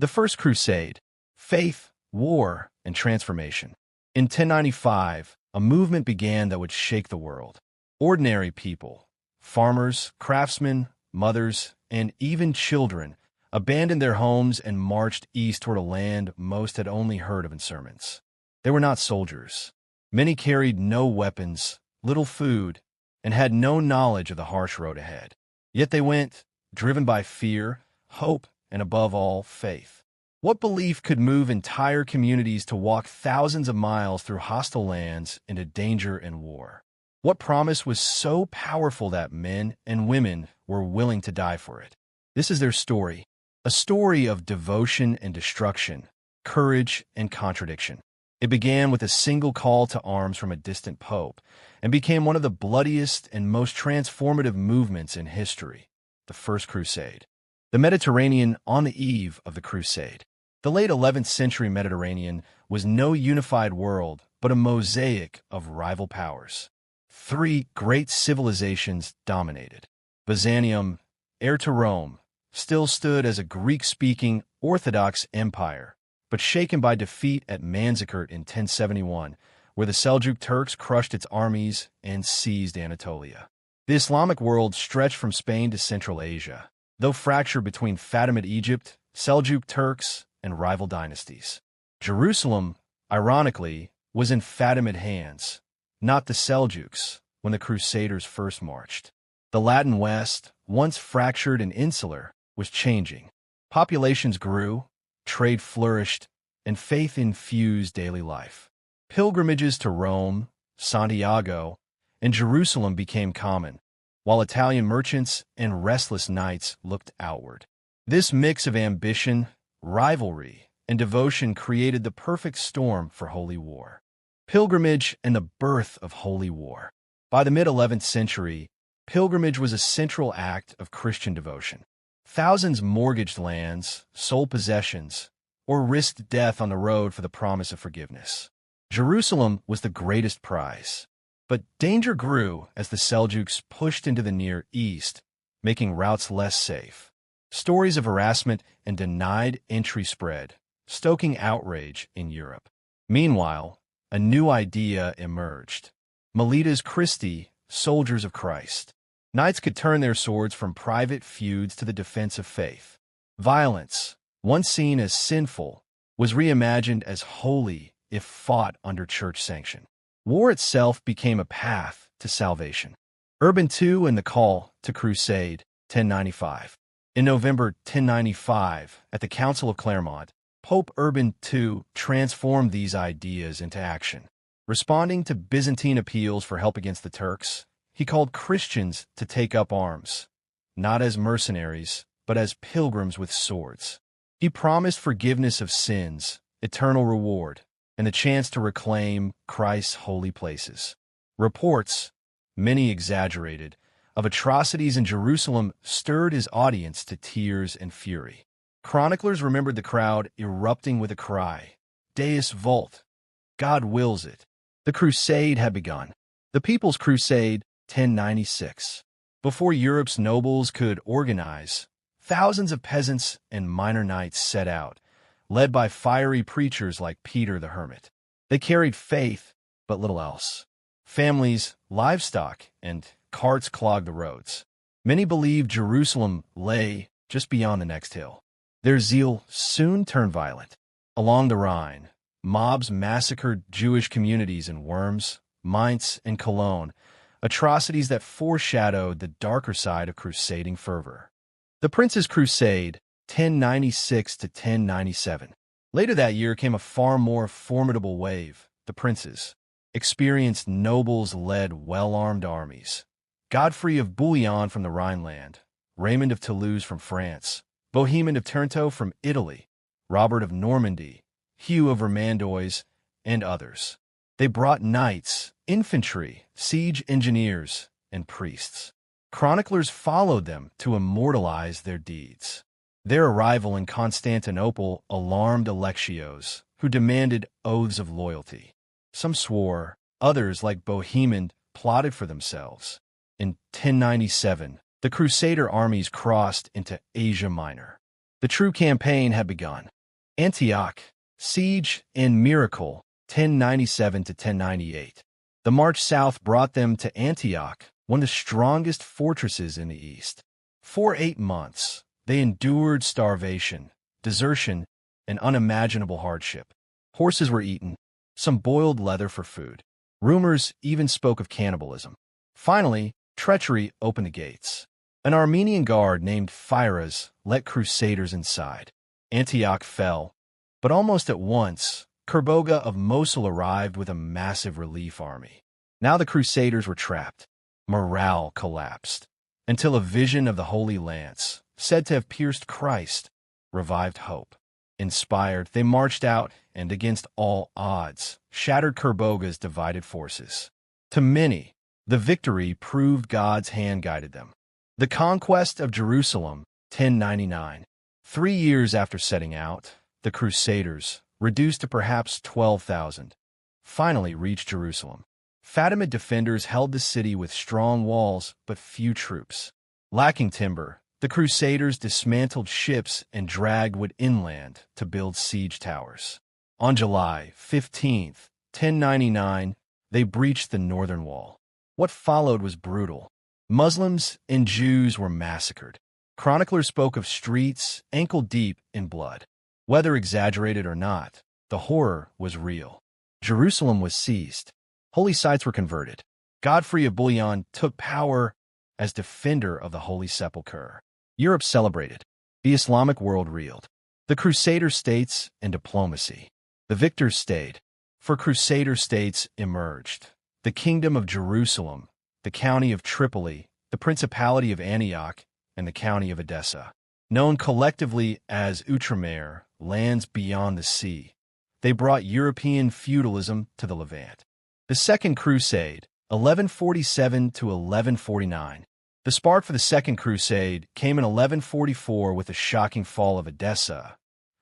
The First Crusade: Faith, War, and Transformation. In 1095, a movement began that would shake the world. Ordinary people, farmers, craftsmen, mothers, and even children, abandoned their homes and marched east toward a land most had only heard of in sermons. They were not soldiers. Many carried no weapons, little food, and had no knowledge of the harsh road ahead. Yet they went, driven by fear, hope, and above all, faith. What belief could move entire communities to walk thousands of miles through hostile lands into danger and war? What promise was so powerful that men and women were willing to die for it? This is their story, a story of devotion and destruction, courage and contradiction. It began with a single call to arms from a distant pope and became one of the bloodiest and most transformative movements in history, the First Crusade. The Mediterranean on the eve of the Crusade. The late 11th century Mediterranean was no unified world, but a mosaic of rival powers. Three great civilizations dominated. Byzantium, heir to Rome, still stood as a Greek-speaking Orthodox empire, but shaken by defeat at Manzikert in 1071, where the Seljuk Turks crushed its armies and seized Anatolia. The Islamic world stretched from Spain to Central Asia, though fractured between Fatimid Egypt, Seljuk Turks, and rival dynasties. Jerusalem, ironically, was in Fatimid hands, not the Seljuks, when the Crusaders first marched. The Latin West, once fractured and insular, was changing. Populations grew, trade flourished, and faith infused daily life. Pilgrimages to Rome, Santiago, and Jerusalem became common, while Italian merchants and restless knights looked outward. This mix of ambition, rivalry, and devotion created the perfect storm for holy war. Pilgrimage and the birth of holy war. By the mid-11th century, pilgrimage was a central act of Christian devotion. Thousands mortgaged lands, sold possessions, or risked death on the road for the promise of forgiveness. Jerusalem was the greatest prize. But danger grew as the Seljuks pushed into the Near East, making routes less safe. Stories of harassment and denied entry spread, stoking outrage in Europe. Meanwhile, a new idea emerged. Milites Christi, soldiers of Christ. Knights could turn their swords from private feuds to the defense of faith. Violence, once seen as sinful, was reimagined as holy if fought under church sanction. War itself became a path to salvation. Urban II and the Call to Crusade, 1095. In November 1095, at the Council of Clermont, Pope Urban II transformed these ideas into action. Responding to Byzantine appeals for help against the Turks, he called Christians to take up arms, not as mercenaries, but as pilgrims with swords. He promised forgiveness of sins, eternal reward, and the chance to reclaim Christ's holy places. Reports, many exaggerated, of atrocities in Jerusalem stirred his audience to tears and fury. Chroniclers remembered the crowd erupting with a cry, Deus vult, God wills it. The crusade had begun. The People's Crusade, 1096. Before Europe's nobles could organize, thousands of peasants and minor knights set out, led by fiery preachers like Peter the Hermit. They carried faith, but little else. Families, livestock, and carts clogged the roads. Many believed Jerusalem lay just beyond the next hill. Their zeal soon turned violent. Along the Rhine, mobs massacred Jewish communities in Worms, Mainz, and Cologne, atrocities that foreshadowed the darker side of crusading fervor. The Prince's Crusade, 1096 to 1097. Later that year came a far more formidable wave. The princes, experienced nobles led well-armed armies. Godfrey of Bouillon from the Rhineland, Raymond of Toulouse from France, Bohemond of Trento from Italy, Robert of Normandy, Hugh of Vermandois, and others. They brought knights, infantry, siege engineers, and priests. Chroniclers followed them to immortalize their deeds. Their arrival in Constantinople alarmed Alexios, who demanded oaths of loyalty. Some swore, others, like Bohemond, plotted for themselves. In 1097, the Crusader armies crossed into Asia Minor. The true campaign had begun. Antioch, siege and miracle, 1097 to 1098. The march south brought them to Antioch, one of the strongest fortresses in the east. For 8 months, they endured starvation, desertion, and unimaginable hardship. Horses were eaten, some boiled leather for food. Rumors even spoke of cannibalism. Finally, treachery opened the gates. An Armenian guard named Phyras let crusaders inside. Antioch fell, but almost at once, Kerboga of Mosul arrived with a massive relief army. Now the crusaders were trapped. Morale collapsed, until a vision of the Holy Lance, said to have pierced Christ, revived hope. Inspired, they marched out and, against all odds, shattered Kerboga's divided forces. To many, the victory proved God's hand guided them. The conquest of Jerusalem, 1099. 3 years after setting out, the Crusaders, reduced to perhaps 12,000, finally reached Jerusalem. Fatimid defenders held the city with strong walls but few troops. Lacking timber, the Crusaders dismantled ships and dragged wood inland to build siege towers. On July 15, 1099, they breached the northern wall. What followed was brutal. Muslims and Jews were massacred. Chroniclers spoke of streets ankle-deep in blood. Whether exaggerated or not, the horror was real. Jerusalem was seized. Holy sites were converted. Godfrey of Bouillon took power as defender of the Holy Sepulchre. Europe celebrated. The Islamic world reeled. The Crusader states and diplomacy. The victors stayed, for Crusader states emerged. The Kingdom of Jerusalem, the County of Tripoli, the Principality of Antioch, and the County of Edessa. Known collectively as Outremer, lands beyond the sea, they brought European feudalism to the Levant. The Second Crusade, 1147 to 1149. The spark for the Second Crusade came in 1144 with the shocking fall of Edessa,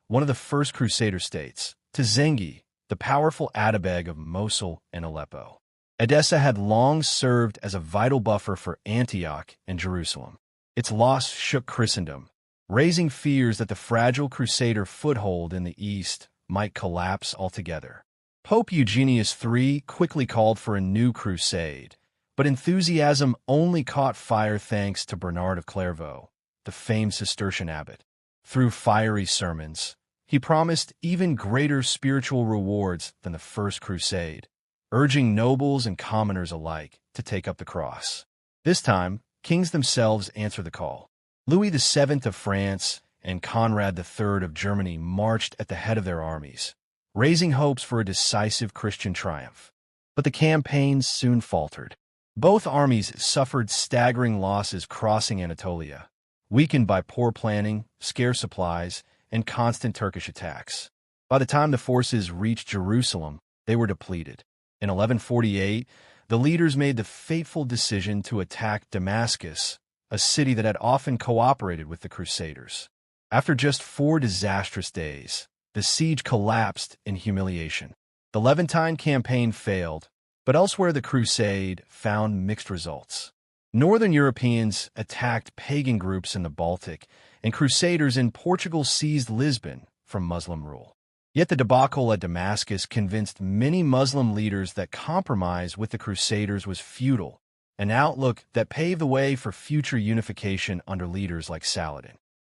one of the first Crusader states, to Zengi, the powerful Atabeg of Mosul and Aleppo. Edessa had long served as a vital buffer for Antioch and Jerusalem. Its loss shook Christendom, raising fears that the fragile Crusader foothold in the east might collapse altogether. Pope Eugenius III quickly called for a new crusade, but enthusiasm only caught fire thanks to Bernard of Clairvaux, the famed Cistercian abbot. Through fiery sermons, he promised even greater spiritual rewards than the First Crusade, urging nobles and commoners alike to take up the cross. This time, kings themselves answered the call. Louis VII of France and Conrad III of Germany marched at the head of their armies, raising hopes for a decisive Christian triumph. But the campaign soon faltered. Both armies suffered staggering losses crossing Anatolia, weakened by poor planning, scarce supplies, and constant Turkish attacks. By the time the forces reached Jerusalem, they were depleted. In 1148, the leaders made the fateful decision to attack Damascus, a city that had often cooperated with the Crusaders. After just 4 disastrous days, the siege collapsed in humiliation. The Levantine campaign failed, but elsewhere the crusade found mixed results. Northern Europeans attacked pagan groups in the Baltic, and crusaders in Portugal seized Lisbon from Muslim rule. Yet the debacle at Damascus convinced many Muslim leaders that compromise with the Crusaders was futile, an outlook that paved the way for future unification under leaders like Saladin.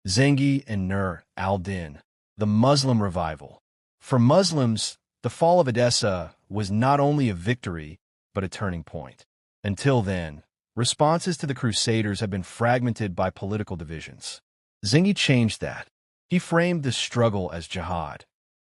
Zengi and Nur al-Din, the Muslim revival. For Muslims, the fall of Edessa was not only a victory, but a turning point. Until then, responses to the Crusaders had been fragmented by political divisions. Zengi changed that. He framed the struggle as jihad,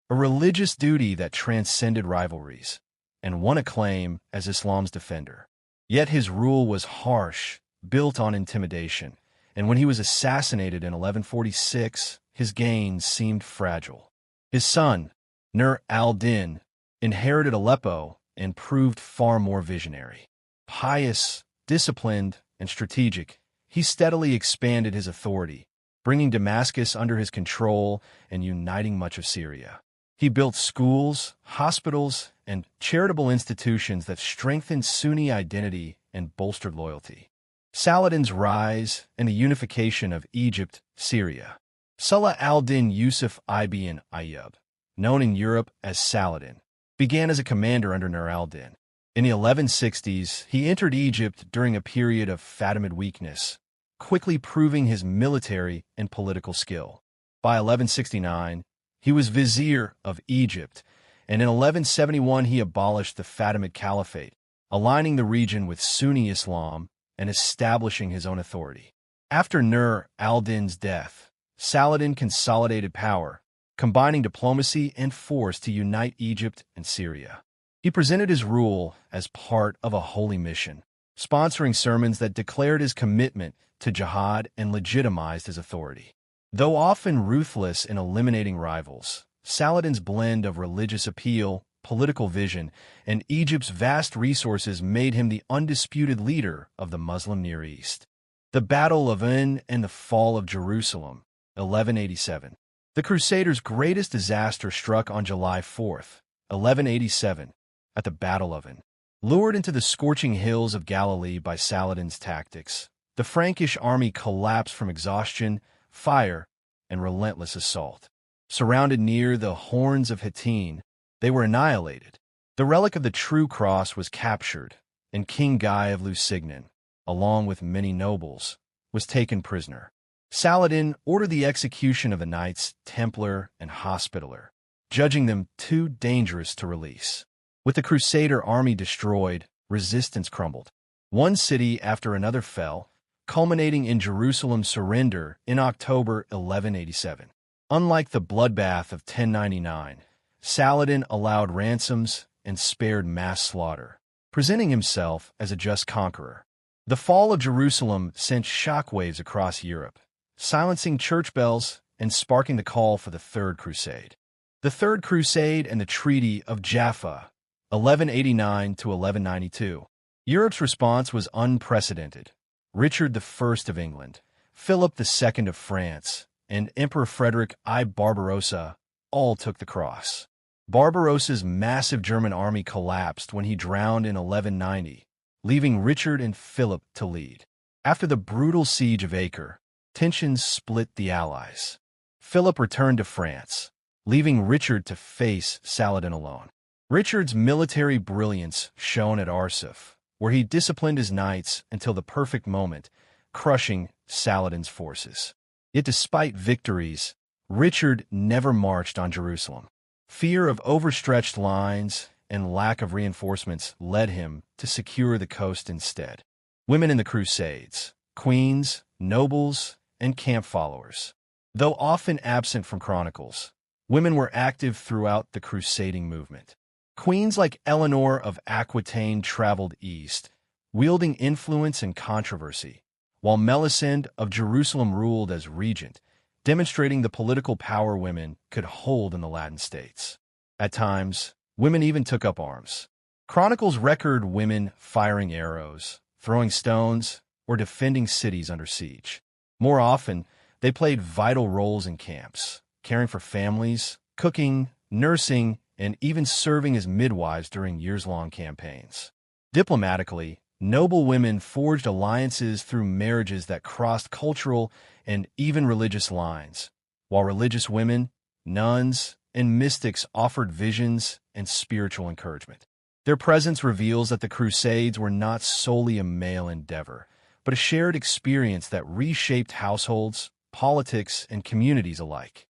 a religious duty that transcended rivalries, and won acclaim as Islam's defender. Yet his rule was harsh, built on intimidation, and when he was assassinated in 1146, his gains seemed fragile. His son, Nur al-Din, inherited Aleppo and proved far more visionary. Pious, disciplined, and strategic, he steadily expanded his authority, bringing Damascus under his control and uniting much of Syria. He built schools, hospitals, and charitable institutions that strengthened Sunni identity and bolstered loyalty. Saladin's rise and the unification of Egypt, Syria, Salah al-Din Yusuf ibn Ayyub, known in Europe as Saladin, began as a commander under Nur al-Din. In the 1160s, he entered Egypt during a period of Fatimid weakness, quickly proving his military and political skill. By 1169, he was vizier of Egypt, and in 1171 he abolished the Fatimid Caliphate, aligning the region with Sunni Islam and establishing his own authority. After Nur al-Din's death, Saladin consolidated power, combining diplomacy and force to unite Egypt and Syria. He presented his rule as part of a holy mission, sponsoring sermons that declared his commitment to jihad and legitimized his authority. Though often ruthless in eliminating rivals, Saladin's blend of religious appeal, political vision, and Egypt's vast resources made him the undisputed leader of the Muslim Near East. The Battle of Ain and the Fall of Jerusalem, 1187. The Crusaders' greatest disaster struck on July 4, 1187, at the Battle of Ain. Lured into the scorching hills of Galilee by Saladin's tactics, the Frankish army collapsed from exhaustion, fire, and relentless assault. Surrounded near the Horns of Hattin, they were annihilated. The relic of the true cross was captured, and King Guy of Lusignan, along with many nobles, was taken prisoner. Saladin ordered the execution of the Knights Templar and Hospitaller, judging them too dangerous to release. With the Crusader army destroyed, resistance crumbled. One city after another fell, culminating in Jerusalem's surrender in October 1187. Unlike the bloodbath of 1099, Saladin allowed ransoms and spared mass slaughter, presenting himself as a just conqueror. The fall of Jerusalem sent shockwaves across Europe, silencing church bells and sparking the call for the Third Crusade. The Third Crusade and the Treaty of Jaffa, 1189 to 1192. Europe's response was unprecedented. Richard I of England, Philip II of France, and Emperor Frederick I Barbarossa all took the cross. Barbarossa's massive German army collapsed when he drowned in 1190, leaving Richard and Philip to lead. After the brutal siege of Acre, tensions split the Allies. Philip returned to France, leaving Richard to face Saladin alone. Richard's military brilliance shone at Arsuf, where he disciplined his knights until the perfect moment, crushing Saladin's forces. Yet despite victories, Richard never marched on Jerusalem. Fear of overstretched lines and lack of reinforcements led him to secure the coast instead. Women in the Crusades, queens, nobles, and camp followers. Though often absent from chronicles, women were active throughout the crusading movement. Queens like Eleanor of Aquitaine traveled east, wielding influence and controversy, while Melisende of Jerusalem ruled as regent, demonstrating the political power women could hold in the Latin states. At times, women even took up arms. Chronicles record women firing arrows, throwing stones, or defending cities under siege. More often, they played vital roles in camps, caring for families, cooking, nursing, and even serving as midwives during years-long campaigns. Diplomatically, noble women forged alliances through marriages that crossed cultural and even religious lines, while religious women, nuns, and mystics offered visions and spiritual encouragement. Their presence reveals that the Crusades were not solely a male endeavor, but a shared experience that reshaped households, politics, and communities alike.